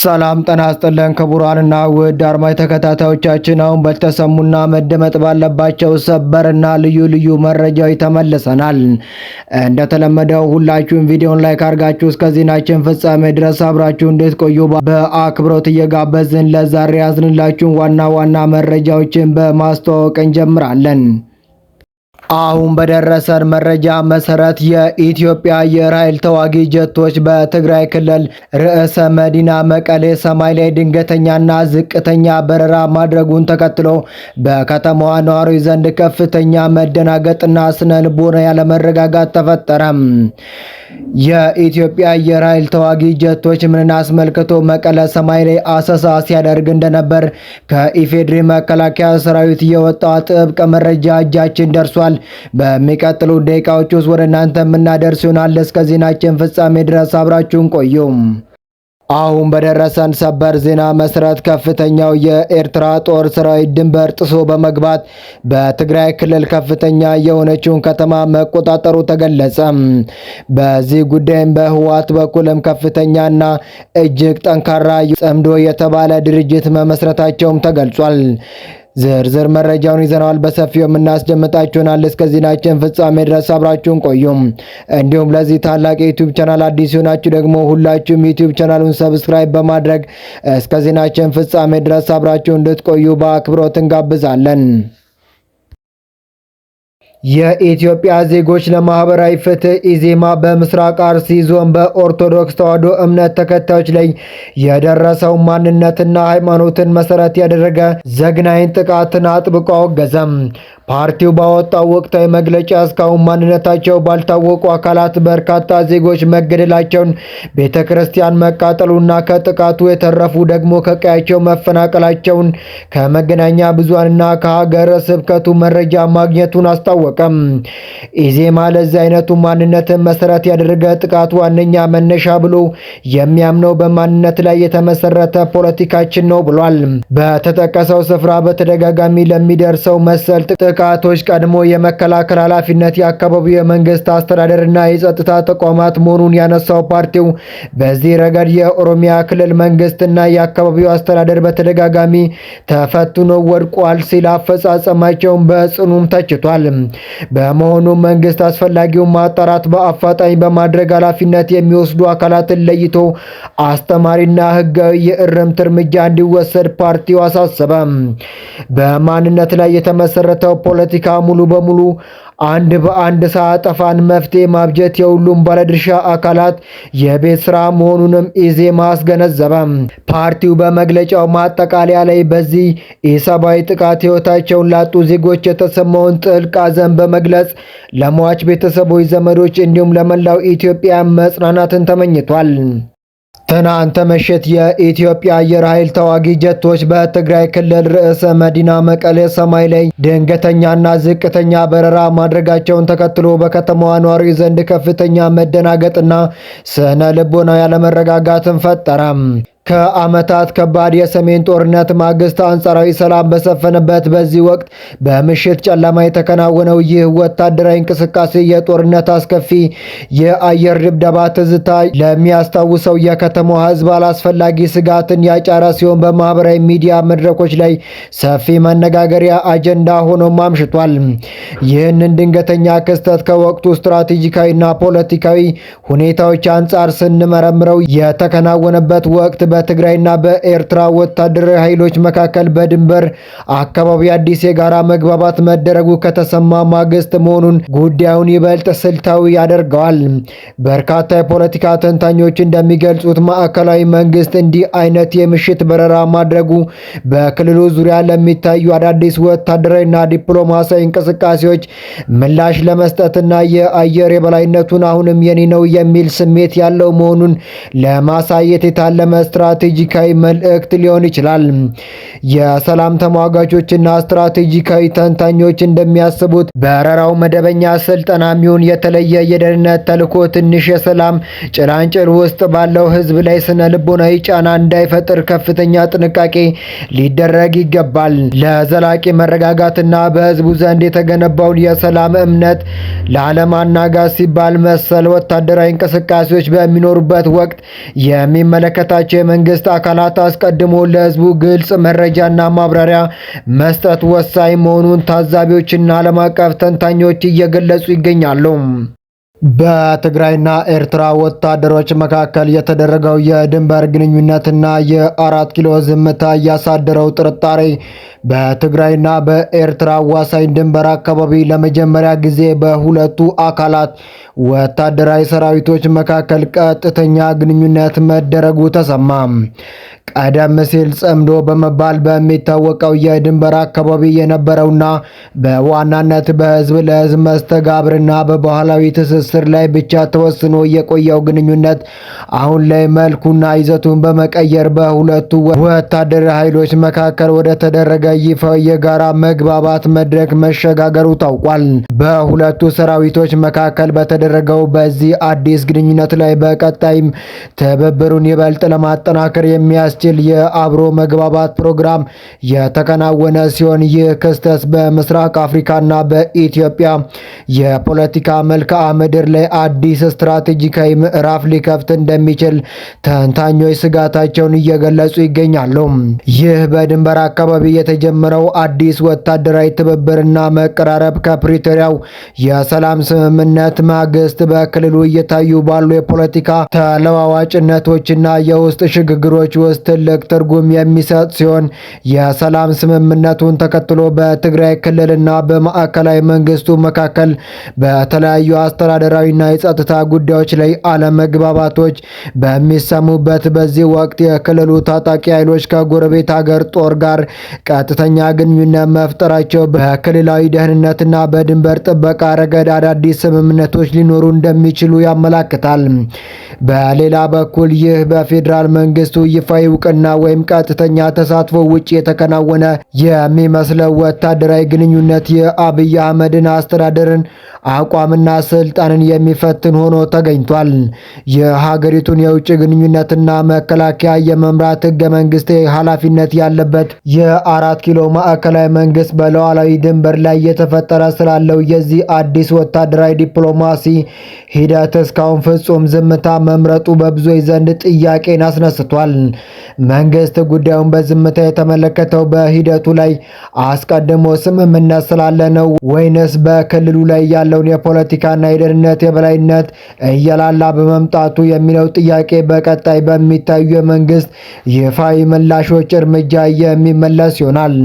ሰላም ጤና ይስጥልን ክቡራንና ውድ አድማጭ ተከታታዮቻችን፣ አሁን በተሰሙና መደመጥ ባለባቸው ሰበርና ልዩ መረጃዎች ተመልሰናል። እንደተለመደው ሁላችሁም ቪዲዮን ላይክ አድርጋችሁ እስከ ዜናችን ፍጻሜ ድረስ አብራችሁ እንድትቆዩ በአክብሮት እየጋበዝን ለዛሬ ያዝንላችሁን ዋና መረጃዎችን በማስተዋወቅ እንጀምራለን። አሁን በደረሰን መረጃ መሰረት የኢትዮጵያ አየር ኃይል ተዋጊ ጀቶች በትግራይ ክልል ርዕሰ መዲና መቀሌ ሰማይ ላይ ድንገተኛና ዝቅተኛ በረራ ማድረጉን ተከትሎ በከተማዋ ነዋሪዎች ዘንድ ከፍተኛ መደናገጥና ስነ ልቦና ያለመረጋጋት ተፈጠረ። የኢትዮጵያ አየር ኃይል ተዋጊ ጀቶች ምንን አስመልክቶ መቀለ ሰማይ ላይ አሰሳ ሲያደርግ እንደነበር ከኢፌዴሪ መከላከያ ሰራዊት የወጣው ጥብቅ መረጃ እጃችን ደርሷል። በሚቀጥሉ ደቂቃዎች ውስጥ ወደ እናንተ የምናደርስ ይሆናል። እስከ ዜናችን ፍጻሜ ድረስ አብራችሁን ቆዩ። አሁን በደረሰን ሰበር ዜና መሰረት ከፍተኛው የኤርትራ ጦር ሰራዊት ድንበር ጥሶ በመግባት በትግራይ ክልል ከፍተኛ የሆነችውን ከተማ መቆጣጠሩ ተገለጸ። በዚህ ጉዳይም በህወሓት በኩልም ከፍተኛና እጅግ ጠንካራ ጽምዶ የተባለ ድርጅት መመስረታቸውም ተገልጿል። ዝርዝር መረጃውን ይዘናል፣ በሰፊው የምናስደምጣችሁናል። እስከ ዜናችን ፍጻሜ ድረስ አብራችሁን ቆዩም። እንዲሁም ለዚህ ታላቅ የዩቲዩብ ቻናል አዲስ ሆናችሁ ደግሞ ሁላችሁም ዩቲዩብ ቻናሉን ሰብስክራይብ በማድረግ እስከ ዜናችን ፍጻሜ ድረስ አብራችሁ እንድትቆዩ በአክብሮት እንጋብዛለን። የኢትዮጵያ ዜጎች ለማህበራዊ ፍትህ ኢዜማ በምስራቅ አርሲ ዞን በኦርቶዶክስ ተዋሕዶ እምነት ተከታዮች ላይ የደረሰው ማንነትና ሃይማኖትን መሰረት ያደረገ ዘግናኝ ጥቃትን አጥብቆ አወገዘም። ፓርቲው ባወጣው ወቅታዊ መግለጫ እስካሁን ማንነታቸው ባልታወቁ አካላት በርካታ ዜጎች መገደላቸውን፣ ቤተ ክርስቲያን መቃጠሉና ከጥቃቱ የተረፉ ደግሞ ከቀያቸው መፈናቀላቸውን ከመገናኛ ብዙሃንና ከሀገረ ስብከቱ መረጃ ማግኘቱን አስታወቀ። ኢዜማ ለዚህ አይነቱ ማንነትን መሰረት ያደረገ ጥቃት ዋነኛ መነሻ ብሎ የሚያምነው በማንነት ላይ የተመሰረተ ፖለቲካችን ነው ብሏል። በተጠቀሰው ስፍራ በተደጋጋሚ ለሚደርሰው መሰል ጥቃቶች ቀድሞ የመከላከል ኃላፊነት የአካባቢው የመንግስት አስተዳደርና የጸጥታ ተቋማት መሆኑን ያነሳው ፓርቲው በዚህ ረገድ የኦሮሚያ ክልል መንግስትና የአካባቢው አስተዳደር በተደጋጋሚ ተፈትኖ ወድቋል ሲል አፈጻጸማቸውን በጽኑም ተችቷል። በመሆኑ መንግስት አስፈላጊውን ማጣራት በአፋጣኝ በማድረግ ኃላፊነት የሚወስዱ አካላትን ለይቶ አስተማሪና ህጋዊ የእርምት እርምጃ እንዲወሰድ ፓርቲው አሳሰበ። በማንነት ላይ የተመሰረተው ፖለቲካ ሙሉ በሙሉ አንድ በአንድ ሳያጠፋን መፍትሄ ማብጀት የሁሉም ባለድርሻ አካላት የቤት ስራ መሆኑንም ኢዜማ አስገነዘበ። ፓርቲው በመግለጫው ማጠቃለያ ላይ በዚህ ኢሰብአዊ ጥቃት ህይወታቸውን ላጡ ዜጎች የተሰማውን ጥልቅ ሐዘን በመግለጽ ለሟች ቤተሰቦች፣ ዘመዶች እንዲሁም ለመላው ኢትዮጵያ መጽናናትን ተመኝቷል። ትናንት ምሽት የኢትዮጵያ አየር ኃይል ተዋጊ ጀቶች በትግራይ ክልል ርዕሰ መዲና መቀሌ ሰማይ ላይ ድንገተኛና ዝቅተኛ በረራ ማድረጋቸውን ተከትሎ በከተማዋ ነዋሪዎች ዘንድ ከፍተኛ መደናገጥና ስነ ልቦና ያለመረጋጋትን ፈጠረ። ከዓመታት ከባድ የሰሜን ጦርነት ማግስት አንጻራዊ ሰላም በሰፈነበት በዚህ ወቅት በምሽት ጨለማ የተከናወነው ይህ ወታደራዊ እንቅስቃሴ የጦርነት አስከፊ የአየር ድብደባ ትዝታ ለሚያስታውሰው የከተማዋ ሕዝብ አላስፈላጊ ስጋትን ያጫረ ሲሆን በማህበራዊ ሚዲያ መድረኮች ላይ ሰፊ መነጋገሪያ አጀንዳ ሆኖም አምሽቷል። ይህንን ድንገተኛ ክስተት ከወቅቱ ስትራቴጂካዊና ፖለቲካዊ ሁኔታዎች አንጻር ስንመረምረው የተከናወነበት ወቅት በትግራይና በኤርትራ ወታደራዊ ኃይሎች መካከል በድንበር አካባቢ አዲስ የጋራ መግባባት መደረጉ ከተሰማ ማግስት መሆኑን ጉዳዩን ይበልጥ ስልታዊ ያደርገዋል። በርካታ የፖለቲካ ተንታኞች እንደሚገልጹት ማዕከላዊ መንግስት እንዲህ አይነት የምሽት በረራ ማድረጉ በክልሉ ዙሪያ ለሚታዩ አዳዲስ ወታደራዊና ዲፕሎማሲያዊ እንቅስቃሴዎች ምላሽ ለመስጠትና የአየር የበላይነቱን አሁንም የኔ ነው የሚል ስሜት ያለው መሆኑን ለማሳየት የታለመ ስትራቴጂካዊ መልእክት ሊሆን ይችላል። የሰላም ተሟጋቾችና ስትራቴጂካዊ ተንታኞች እንደሚያስቡት በረራው መደበኛ ስልጠና ሚሆን የተለየ የደህንነት ተልዕኮ ትንሽ የሰላም ጭላንጭል ውስጥ ባለው ህዝብ ላይ ስነ ልቦናዊ ጫና እንዳይፈጥር ከፍተኛ ጥንቃቄ ሊደረግ ይገባል። ለዘላቂ መረጋጋትና በህዝቡ ዘንድ የተገነባውን የሰላም እምነት ላለማናጋት ሲባል መሰል ወታደራዊ እንቅስቃሴዎች በሚኖሩበት ወቅት የሚመለከታቸው የመንግስት አካላት አስቀድሞ ለህዝቡ ግልጽ መረጃና ማብራሪያ መስጠት ወሳኝ መሆኑን ታዛቢዎችና ዓለም አቀፍ ተንታኞች እየገለጹ ይገኛሉ። በትግራይና ኤርትራ ወታደሮች መካከል የተደረገው የድንበር ግንኙነትና የ4 ኪሎ ዝምታ ያሳደረው ጥርጣሬ በትግራይና በኤርትራ አዋሳኝ ድንበር አካባቢ ለመጀመሪያ ጊዜ በሁለቱ አካላት ወታደራዊ ሰራዊቶች መካከል ቀጥተኛ ግንኙነት መደረጉ ተሰማ። ቀደም ሲል ጽምዶ በመባል በሚታወቀው የድንበር አካባቢ የነበረውና በዋናነት በህዝብ ለህዝብ መስተጋብርና በባህላዊ ትስስር ላይ ብቻ ተወስኖ የቆየው ግንኙነት አሁን ላይ መልኩና ይዘቱን በመቀየር በሁለቱ ወታደራዊ ኃይሎች መካከል ወደ ተደረገ ይፋዊ የጋራ መግባባት መድረክ መሸጋገሩ ታውቋል። በሁለቱ ሰራዊቶች መካከል በተደረገው በዚህ አዲስ ግንኙነት ላይ በቀጣይም ትብብሩን ይበልጥ ለማጠናከር የሚያስችል የአብሮ መግባባት ፕሮግራም የተከናወነ ሲሆን ይህ ክስተት በምስራቅ አፍሪካና በኢትዮጵያ የፖለቲካ መልክዓ ምድር ላይ አዲስ ስትራቴጂካዊ ምዕራፍ ሊከፍት እንደሚችል ተንታኞች ስጋታቸውን እየገለጹ ይገኛሉ። ይህ በድንበር አካባቢ የተጀመረው አዲስ ወታደራዊ ትብብርና መቀራረብ ከፕሪቶሪያው የሰላም ስምምነት ማግስት በክልሉ እየታዩ ባሉ የፖለቲካ ተለዋዋጭነቶችና የውስጥ ሽግግሮች ውስጥ ትልቅ ትርጉም የሚሰጥ ሲሆን የሰላም ስምምነቱን ተከትሎ በትግራይ ክልልና በማዕከላዊ መንግስቱ መካከል በተለያዩ አስተዳደራዊና የጸጥታ ጉዳዮች ላይ አለመግባባቶች በሚሰሙበት በዚህ ወቅት የክልሉ ታጣቂ ኃይሎች ከጎረቤት ሀገር ጦር ጋር ቀጥተኛ ግንኙነት መፍጠራቸው በክልላዊ ደህንነትና በድንበር ጥበቃ ረገድ አዳዲስ ስምምነቶች ሊኖሩ እንደሚችሉ ያመላክታል። በሌላ በኩል ይህ በፌዴራል መንግስቱ ይፋዊ እውቅና ወይም ቀጥተኛ ተሳትፎ ውጭ የተከናወነ የሚመስለው ወታደራዊ ግንኙነት የአብይ አህመድን አስተዳደርን አቋምና ስልጣንን የሚፈትን ሆኖ ተገኝቷል። የሀገሪቱን የውጭ ግንኙነትና መከላከያ የመምራት ህገ መንግስታዊ ኃላፊነት ያለበት የ4 ኪሎ ማዕከላዊ መንግስት በሉዓላዊ ድንበር ላይ የተፈጠረ ስላለው የዚህ አዲስ ወታደራዊ ዲፕሎማሲ ሂደት እስካሁን ፍጹም ዝምታ መምረጡ በብዙዎች ዘንድ ጥያቄን አስነስቷል። መንግስት ጉዳዩን በዝምታ የተመለከተው በሂደቱ ላይ አስቀድሞ ስምምነት ስላለ ነው ወይንስ በክልሉ ላይ ያለውን የፖለቲካና የደህንነት የበላይነት እየላላ በመምጣቱ የሚለው ጥያቄ በቀጣይ በሚታዩ የመንግስት ይፋዊ ምላሾች እርምጃ የሚመለስ ይሆናል።